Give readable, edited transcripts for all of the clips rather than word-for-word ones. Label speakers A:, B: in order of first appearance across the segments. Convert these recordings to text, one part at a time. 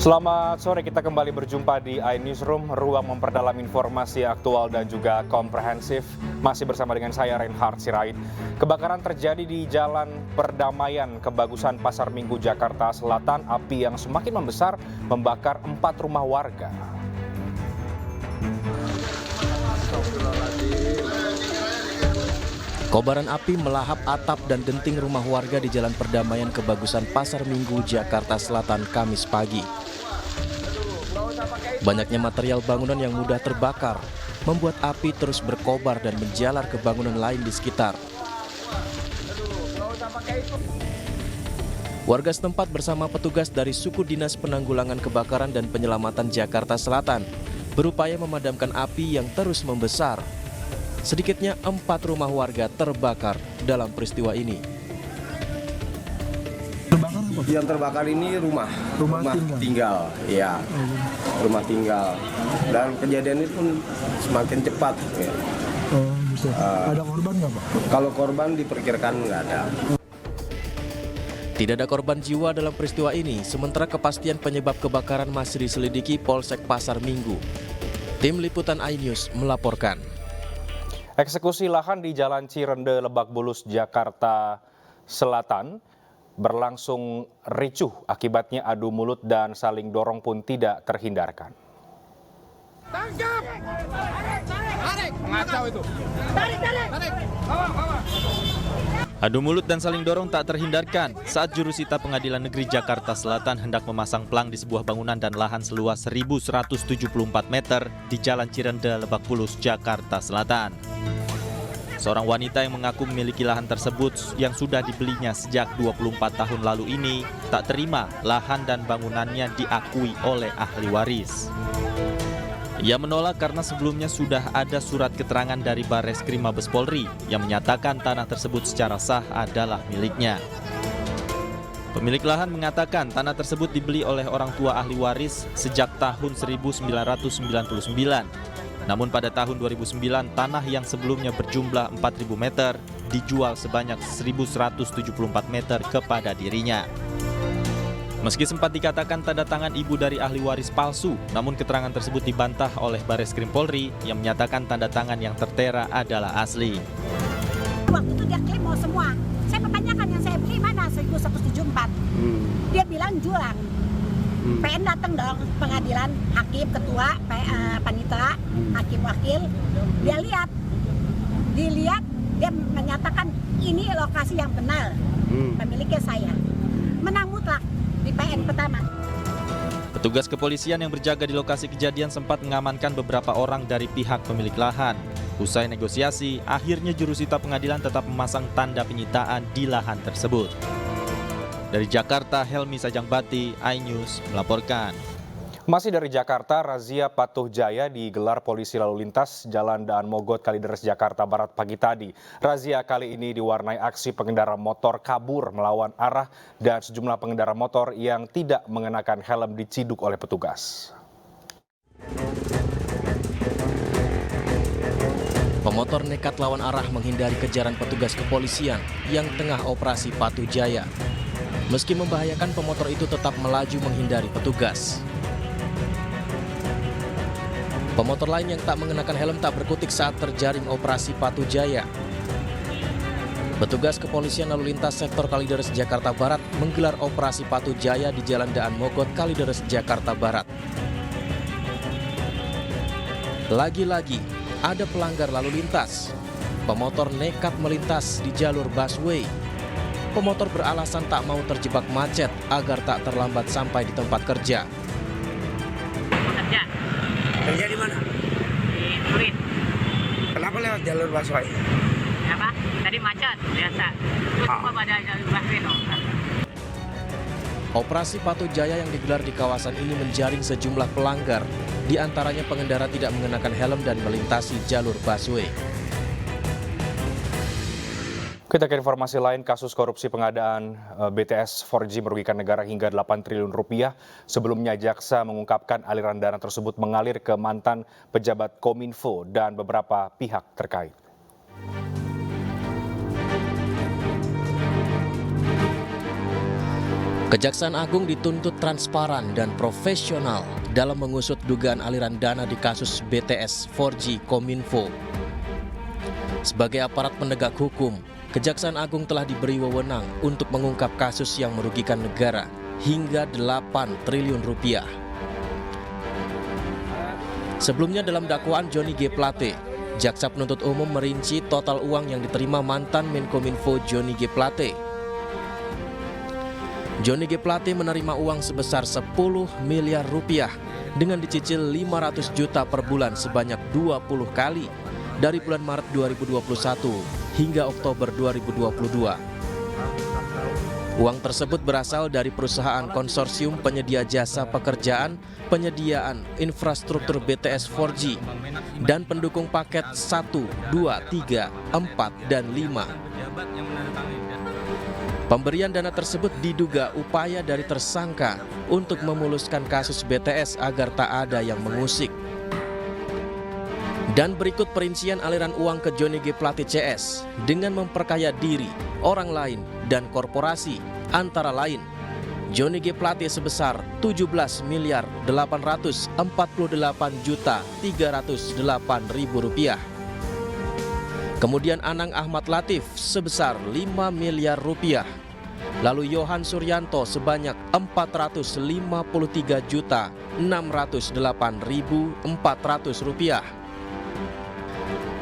A: Selamat sore, kita kembali berjumpa di iNewsroom, ruang memperdalam informasi aktual dan juga komprehensif. Masih bersama dengan saya Reinhard Sirait. Kebakaran terjadi di Jalan Perdamaian Kebagusan Pasar Minggu, Jakarta Selatan. Api yang semakin membesar membakar 4 rumah warga.
B: Kobaran api melahap atap dan genting rumah warga di Jalan Perdamaian Kebagusan Pasar Minggu, Jakarta Selatan, Kamis pagi. Banyaknya material bangunan yang mudah terbakar membuat api terus berkobar dan menjalar ke bangunan lain di sekitar. Warga setempat bersama petugas dari Suku Dinas Penanggulangan Kebakaran dan Penyelamatan Jakarta Selatan berupaya memadamkan api yang terus membesar. Sedikitnya 4 rumah warga terbakar dalam peristiwa ini.
C: Terbakar apa?
D: Yang terbakar ini rumah tinggal, ya, rumah tinggal. Dan kejadian itu pun semakin cepat. Ya.
C: Oh, gitu. Ada korban nggak, Pak?
D: Kalau korban diperkirakan nggak ada.
B: Tidak ada korban jiwa dalam peristiwa ini, sementara kepastian penyebab kebakaran masih diselidiki Polsek Pasar Minggu. Tim Liputan iNews melaporkan.
A: Eksekusi lahan di Jalan Cirende, Lebak Bulus, Jakarta Selatan berlangsung ricuh. Akibatnya adu mulut dan saling dorong pun tidak terhindarkan.
E: Tangkap! Tarik! Mengacau itu. Tarik! Bawa!
F: Adu mulut dan saling dorong tak terhindarkan saat jurusita Pengadilan Negeri Jakarta Selatan hendak memasang pelang di sebuah bangunan dan lahan seluas 1.174 meter di Jalan Cirende, Lebak Bulus, Jakarta Selatan. Seorang wanita yang mengaku memiliki lahan tersebut yang sudah dibelinya sejak 24 tahun lalu ini tak terima lahan dan bangunannya diakui oleh ahli waris. Ia menolak karena sebelumnya sudah ada surat keterangan dari Barreskrim Mabes Polri yang menyatakan tanah tersebut secara sah adalah miliknya. Pemilik lahan mengatakan tanah tersebut dibeli oleh orang tua ahli waris sejak tahun 1999. Namun pada tahun 2009 tanah yang sebelumnya berjumlah 4.000 meter dijual sebanyak 1.174 meter kepada dirinya. Meski sempat dikatakan tanda tangan ibu dari ahli waris palsu, namun keterangan tersebut dibantah oleh Barreskrim Polri yang menyatakan tanda tangan yang tertera adalah asli.
G: Waktu itu dia klaim mau semua. Saya pertanyakan yang saya beli mana 1.174. Dia bilang jualan. PN datang dong pengadilan, hakim, ketua, panitera, hakim wakil. Dia dilihat, dia menyatakan ini lokasi yang benar. Pemiliknya saya. Menang mutlak di PN pertama.
F: Petugas kepolisian yang berjaga di lokasi kejadian sempat mengamankan beberapa orang dari pihak pemilik lahan. Usai negosiasi, akhirnya jurusita pengadilan tetap memasang tanda penyitaan di lahan tersebut. Dari Jakarta, Helmi Sajangbati, iNews melaporkan.
A: Masih dari Jakarta, razia patuh jaya digelar polisi lalu lintas Jalan Daan Mogot, Kalideres, Jakarta Barat pagi tadi. Razia kali ini diwarnai aksi pengendara motor kabur melawan arah dan sejumlah pengendara motor yang tidak mengenakan helm diciduk oleh petugas.
B: Pemotor nekat lawan arah menghindari kejaran petugas kepolisian yang tengah operasi patuh jaya. Meski membahayakan, pemotor itu tetap melaju menghindari petugas. Pemotor lain yang tak mengenakan helm tak berkutik saat terjaring operasi patuh jaya. Petugas kepolisian lalu lintas sektor Kalideres, Jakarta Barat menggelar operasi patuh jaya di Jalan Daan Mogot, Kalideres, Jakarta Barat. Lagi-lagi ada pelanggar lalu lintas. Pemotor nekat melintas di jalur busway. Pemotor beralasan tak mau terjebak macet agar tak terlambat sampai di tempat kerja.
H: Kerja di mana?
I: Di Turin.
H: Kenapa lewat jalur busway?
I: Apa? Tadi macet, biasa. Cuma pada jalur busway no.
B: Operasi patuh jaya yang digelar di kawasan ini menjaring sejumlah pelanggar, di antaranya pengendara tidak mengenakan helm dan melintasi jalur busway.
A: Kita ke informasi lain, kasus korupsi pengadaan BTS 4G merugikan negara hingga 8 triliun rupiah. Sebelumnya jaksa mengungkapkan aliran dana tersebut mengalir ke mantan pejabat Kominfo dan beberapa pihak terkait.
B: Kejaksaan Agung dituntut transparan dan profesional dalam mengusut dugaan aliran dana di kasus BTS 4G Kominfo. Sebagai aparat penegak hukum, Kejaksaan Agung telah diberi wewenang untuk mengungkap kasus yang merugikan negara hingga 8 triliun rupiah. Sebelumnya dalam dakwaan Johnny G. Plate, jaksa penuntut umum merinci total uang yang diterima mantan Menkominfo Johnny G. Plate. Johnny G. Plate menerima uang sebesar 10 miliar rupiah dengan dicicil 500 juta per bulan sebanyak 20 kali dari bulan Maret 2021 hingga Oktober 2022. Uang tersebut berasal dari perusahaan konsorsium penyedia jasa pekerjaan, penyediaan infrastruktur BTS 4G, dan pendukung paket 1, 2, 3, 4, dan 5. Pemberian dana tersebut diduga upaya dari tersangka untuk memuluskan kasus BTS agar tak ada yang mengusik. Dan berikut perincian aliran uang ke Johnny G. Plate CS dengan memperkaya diri, orang lain, dan korporasi, antara lain Johnny G. Plate sebesar 17 miliar 848 juta 308 ribu rupiah. Kemudian Anang Ahmad Latif sebesar 5 miliar rupiah. Lalu Yohan Suryanto sebanyak 453 juta 608 ribu 400 rupiah.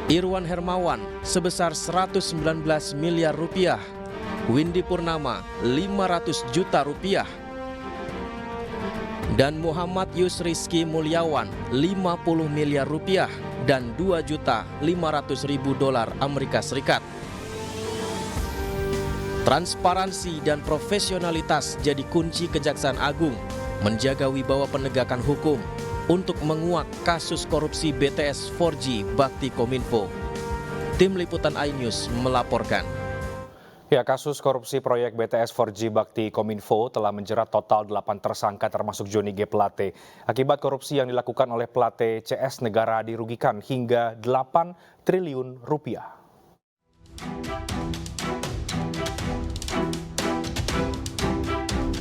B: Irwan Hermawan sebesar 119 miliar rupiah. Windy Purnama 500 juta rupiah. Dan Muhammad Yusrizki Mulyawan 50 miliar rupiah dan 2.500.000 dolar Amerika Serikat. Transparansi dan profesionalitas jadi kunci Kejaksaan Agung menjaga wibawa penegakan hukum untuk menguak kasus korupsi BTS 4G Bakti Kominfo. Tim Liputan iNews melaporkan.
A: Ya, kasus korupsi proyek BTS 4G Bakti Kominfo telah menjerat total 8 tersangka termasuk Johnny G. Plate. Akibat korupsi yang dilakukan oleh Plate CS, negara dirugikan hingga 8 triliun rupiah.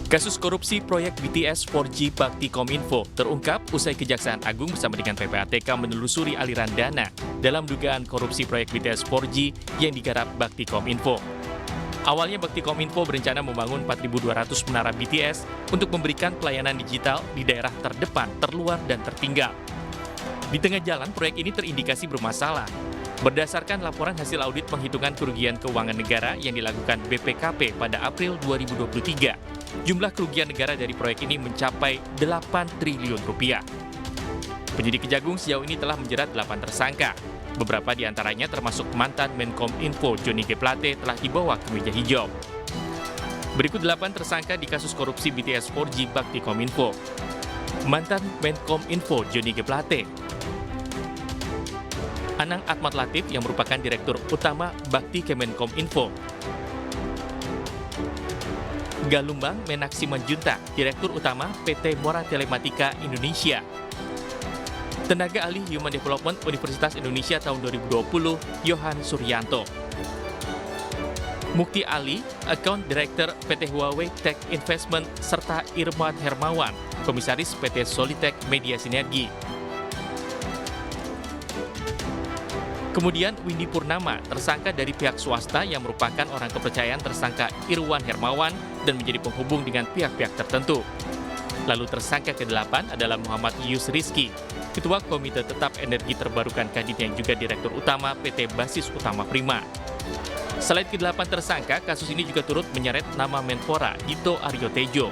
J: Kasus korupsi proyek BTS 4G Bakti Kominfo terungkap usai Kejaksaan Agung bersama dengan PPATK menelusuri aliran dana dalam dugaan korupsi proyek BTS 4G yang digarap Bakti Kominfo. Awalnya Bakti Kominfo berencana membangun 4.200 menara BTS untuk memberikan pelayanan digital di daerah terdepan, terluar, dan tertinggal. Di tengah jalan, proyek ini terindikasi bermasalah. Berdasarkan laporan hasil audit penghitungan kerugian keuangan negara yang dilakukan BPKP pada April 2023, jumlah kerugian negara dari proyek ini mencapai 8 triliun rupiah. Penyidik Kejagung sejauh ini telah menjerat 8 tersangka. Beberapa di antaranya termasuk mantan Menkominfo Johnny G. Plate telah dibawa ke meja hijau. Berikut 8 tersangka di kasus korupsi BTS 4G Bakti Kominfo. Mantan Menkominfo Johnny G. Plate, Anang Ahmad Latif yang merupakan Direktur Utama Bakti Kemenkominfo, Galumbang Menak Simanjuntak, Direktur Utama PT Mora Telematika Indonesia, Tenaga Ahli Human Development Universitas Indonesia tahun 2020, Yohan Suryanto, Mukti Ali, Account Director PT Huawei Tech Investment, serta Irwan Hermawan, Komisaris PT Solitek Media Sinergi. Kemudian Windy Purnama, tersangka dari pihak swasta yang merupakan orang kepercayaan tersangka Irwan Hermawan dan menjadi penghubung dengan pihak-pihak tertentu. Lalu tersangka ke-8 adalah Muhammad Yusrizki, Ketua Komite Tetap Energi Terbarukan Kadin yang juga Direktur Utama PT Basis Utama Prima. Selain ke-8 tersangka, kasus ini juga turut menyeret nama Menpora Dito Aryo Tejo.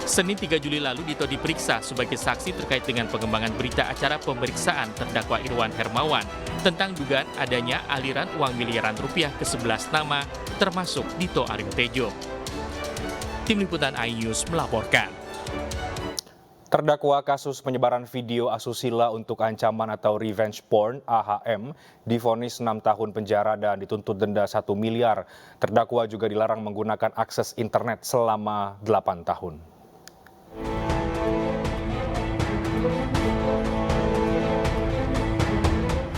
J: Senin 3 Juli lalu Dito diperiksa sebagai saksi terkait dengan pengembangan berita acara pemeriksaan terdakwa Irwan Hermawan tentang dugaan adanya aliran uang miliaran rupiah ke 11 nama termasuk Dito Aryo Tejo. Tim Liputan iNews melaporkan.
A: Terdakwa kasus penyebaran video asusila untuk ancaman atau revenge porn (AHM) divonis 6 tahun penjara dan dituntut denda 1 miliar. Terdakwa juga dilarang menggunakan akses internet selama 8 tahun.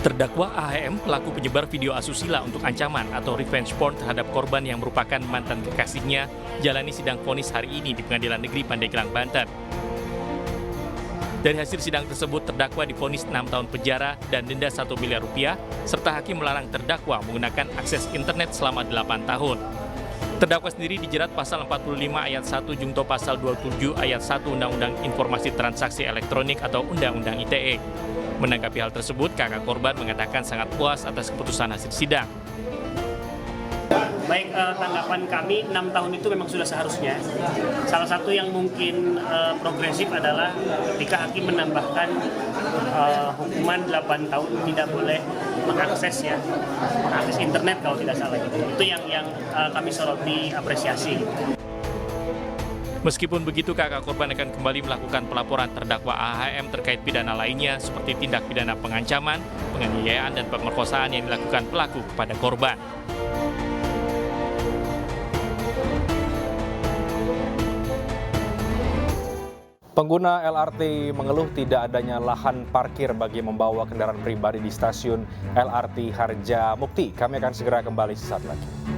J: Terdakwa AHM, pelaku penyebar video asusila untuk ancaman atau revenge porn terhadap korban yang merupakan mantan kekasihnya, jalani sidang vonis hari ini di Pengadilan Negeri Pandeglang, Banten. Dari hasil sidang tersebut, terdakwa divonis 6 tahun penjara dan denda 1 miliar rupiah, serta hakim melarang terdakwa menggunakan akses internet selama 8 tahun. Terdakwa sendiri dijerat pasal 45 ayat 1 jungto pasal 27 ayat 1 Undang-Undang Informasi Transaksi Elektronik atau Undang-Undang ITE. Menanggapi hal tersebut, kakak korban mengatakan sangat puas atas keputusan hasil sidang.
K: Baik, tanggapan kami 6 tahun itu memang sudah seharusnya. Salah satu yang mungkin progresif adalah ketika hakim menambahkan hukuman 8 tahun tidak boleh mengakses internet kalau tidak salah. Itu yang kami soroti apresiasi.
J: Meskipun begitu, kakak korban akan kembali melakukan pelaporan terdakwa AHM terkait pidana lainnya seperti tindak pidana pengancaman, penganiayaan, dan pemerkosaan yang dilakukan pelaku kepada korban.
A: Pengguna LRT mengeluh tidak adanya lahan parkir bagi membawa kendaraan pribadi di stasiun LRT Harjamukti. Kami akan segera kembali sesaat lagi.